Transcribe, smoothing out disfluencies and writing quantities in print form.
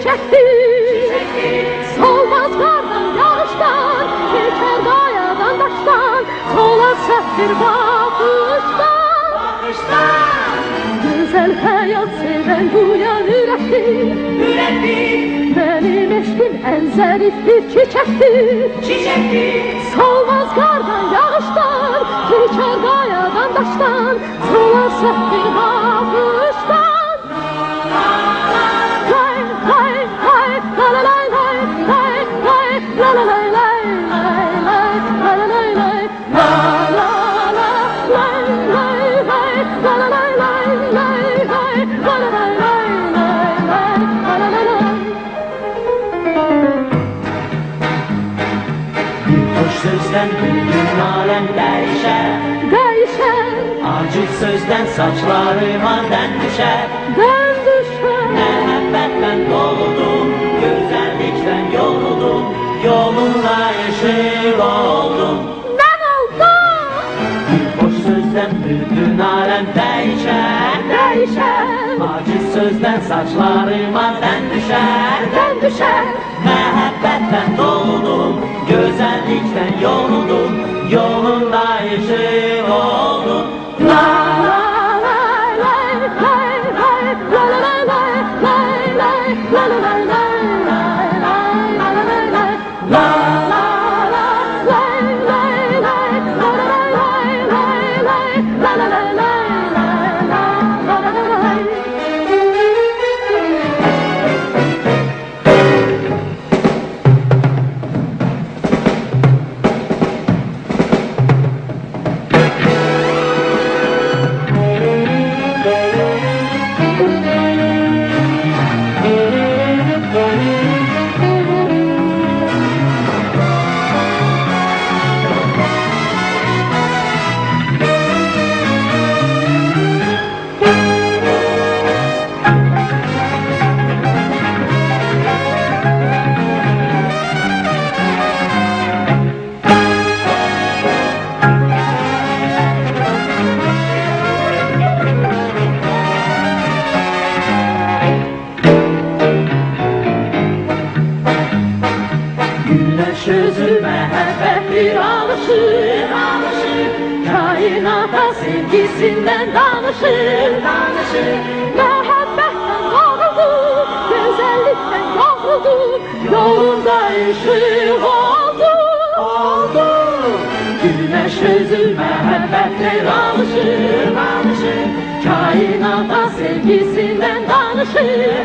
çiçektir. Solmaz kardan, yağıştan, geçer kayadan, taştan, solar seftir bakıştan. Güzel hayat seven duyan yürektir. Benim eşkim en zarif bir çiçektir. Solmaz kardan, yağıştan, geçer kayadan, taştan, solar seftir bakıştan. Sözden bütün alem değişer. Acı sözden saçlarıma den düşer. Məhəbbətdən doludum, güzellikten yoruldum, yolunla yaşır oldum. Ben oldum. Bir boş sözden bütün alem değişer. Acı sözden saçlarıma den düşer. Məhəbbətdən doludum, güzellikten yoruldum, yolunda yaşır oldum. Sözü məhəbbətdir alışır. Kainata sevgisindən danışır. Məhəbbətdən doğrulduk, gözəllikdən yoğrulduk, yolunda ışıq olduk. Güneş özü məhəbbətdir alışır. Kainata sevgisindən danışır.